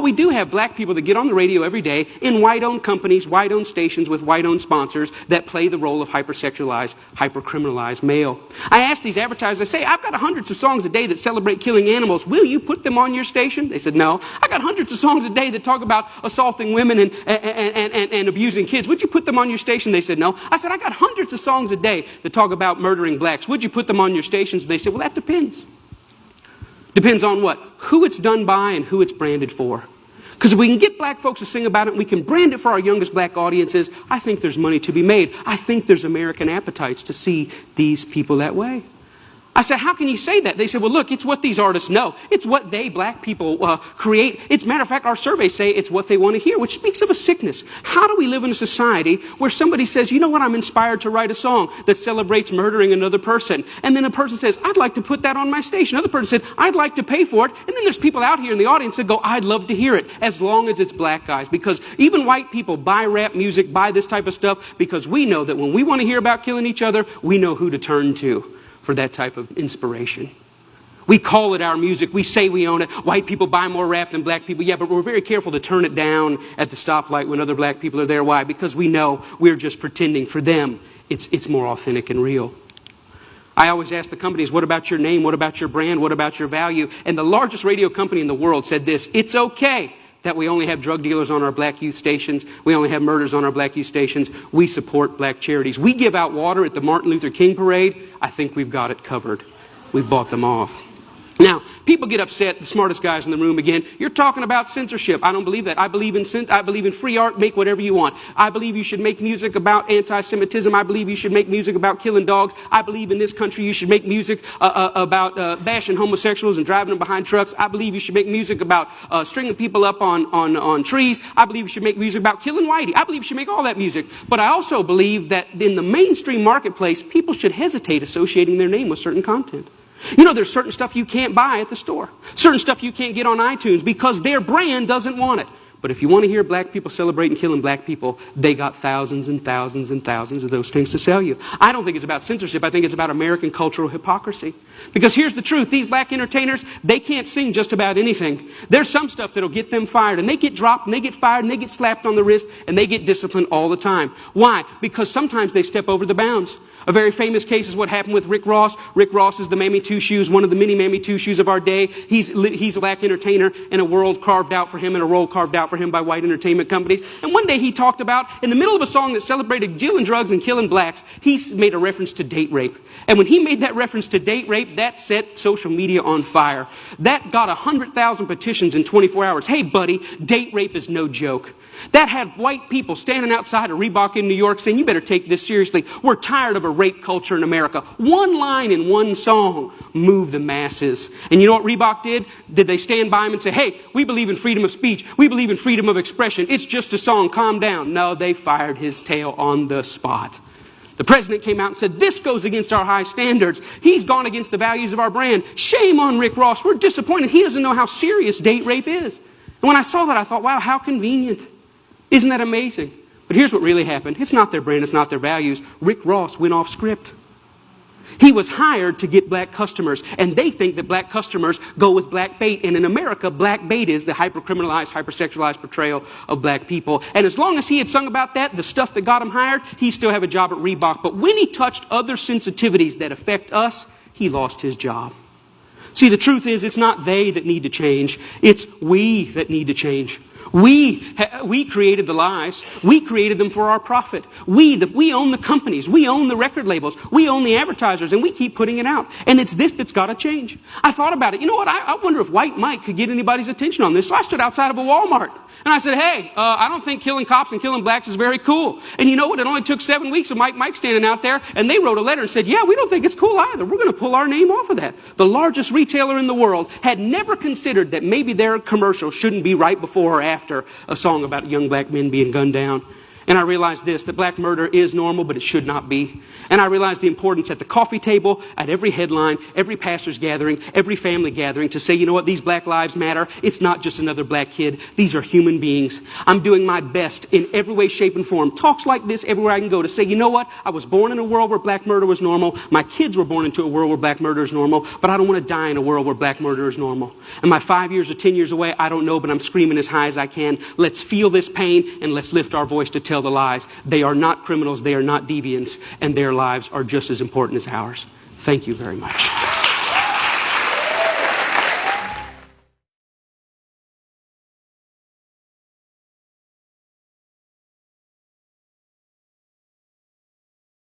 But we do have black people that get on the radio every day in white-owned companies, white-owned stations with white-owned sponsors that play the role of hypersexualized, hypercriminalized male. I ask these advertisers, I say, I've got hundreds of songs a day that celebrate killing animals. Will you put them on your station? They said, no. I got hundreds of songs a day that talk about assaulting women and abusing kids. Would you put them on your station? They said, no. I said, I got hundreds of songs a day that talk about murdering blacks. Would you put them on your stations? They said, well, that depends. Depends on what? Who it's done by and who it's branded for. Because if we can get black folks to sing about it and we can brand it for our youngest black audiences, I think there's money to be made. I think there's American appetites to see these people that way. I said, how can you say that? They said, well, look, it's what these artists know. It's what they, black people, create. It's, matter of fact, our surveys say it's what they want to hear, which speaks of a sickness. How do we live in a society where somebody says, you know what, I'm inspired to write a song that celebrates murdering another person. And then a person says, I'd like to put that on my station. Another person said, I'd like to pay for it. And then there's people out here in the audience that go, I'd love to hear it, as long as it's black guys. Because even white people buy rap music, buy this type of stuff, because we know that when we want to hear about killing each other, we know who to turn to for that type of inspiration. We call it our music. We say we own it. White people buy more rap than black people. Yeah, but we're very careful to turn it down at the stoplight when other black people are there. Why? Because we know we're just pretending. For them, it's more authentic and real. I always ask the companies, what about your name? What about your brand? What about your value? And the largest radio company in the world said this: it's okay that we only have drug dealers on our black youth stations. We only have murders on our black youth stations. We support black charities. We give out water at the Martin Luther King parade. I think we've got it covered. We've bought them off. Now, people get upset, the smartest guys in the room again. You're talking about censorship. I don't believe that. I believe in free art. Make whatever you want. I believe you should make music about anti-Semitism. I believe you should make music about killing dogs. I believe in this country you should make music about bashing homosexuals and driving them behind trucks. I believe you should make music about stringing people up on trees. I believe you should make music about killing whitey. I believe you should make all that music. But I also believe that in the mainstream marketplace, people should hesitate associating their name with certain content. You know, there's certain stuff you can't buy at the store. Certain stuff you can't get on iTunes because their brand doesn't want it. But if you want to hear black people celebrating killing black people, they got thousands and thousands and thousands of those things to sell you. I don't think it's about censorship. I think it's about American cultural hypocrisy. Because here's the truth. These black entertainers, they can't sing just about anything. There's some stuff that'll get them fired. And they get dropped, and they get fired, and they get slapped on the wrist, and they get disciplined all the time. Why? Because sometimes they step over the bounds. A very famous case is what happened with Rick Ross. Rick Ross is the Mammy Two Shoes, one of the many Mammy Two Shoes of our day. He's a black entertainer in a world carved out for him and a role carved out for him by white entertainment companies. And one day he talked about, in the middle of a song that celebrated dealing drugs and killing blacks, he made a reference to date rape. And when he made that reference to date rape, that set social media on fire. That got 100,000 petitions in 24 hours. Hey, buddy, date rape is no joke. That had white people standing outside of Reebok in New York saying, you better take this seriously. We're tired of a rape culture in America. One line in one song moved the masses. And you know what Reebok did? Did they stand by him and say, hey, we believe in freedom of speech. We believe in freedom of expression. It's just a song. Calm down. No, they fired his tail on the spot. The president came out and said, this goes against our high standards. He's gone against the values of our brand. Shame on Rick Ross. We're disappointed. He doesn't know how serious date rape is. And when I saw that, I thought, wow, how convenient. Isn't that amazing? But here's what really happened. It's not their brand, it's not their values. Rick Ross went off script. He was hired to get black customers, and they think that black customers go with black bait. And in America, black bait is the hypercriminalized, hypersexualized portrayal of black people. And as long as he had sung about that, the stuff that got him hired, he still have a job at Reebok. But when he touched other sensitivities that affect us, he lost his job. See, the truth is, it's not they that need to change. It's we that need to change. We created the lies. We created them for our profit. We own the companies. We own the record labels. We own the advertisers, and we keep putting it out. And it's this that's got to change. I thought about it. You know what? I wonder if White Mike could get anybody's attention on this. So I stood outside of a Walmart, and I said, hey, I don't think killing cops and killing blacks is very cool. And you know what? It only took 7 weeks of Mike standing out there, and they wrote a letter and said, yeah, we don't think it's cool either. We're going to pull our name off of that. The largest retailer in the world had never considered that maybe their commercial shouldn't be right before or after a song about young black men being gunned down. And I realized this, that black murder is normal, but it should not be. And I realized the importance at the coffee table, at every headline, every pastor's gathering, every family gathering to say, you know what, these black lives matter. It's not just another black kid. These are human beings. I'm doing my best in every way, shape, and form. Talks like this everywhere I can go to say, you know what, I was born in a world where black murder was normal. My kids were born into a world where black murder is normal, but I don't want to die in a world where black murder is normal. Am I 5 years or 10 years away? I don't know, but I'm screaming as high as I can. Let's feel this pain and let's lift our voice to tell the lies. They are not criminals, they are not deviants, and their lives are just as important as ours. Thank you very much.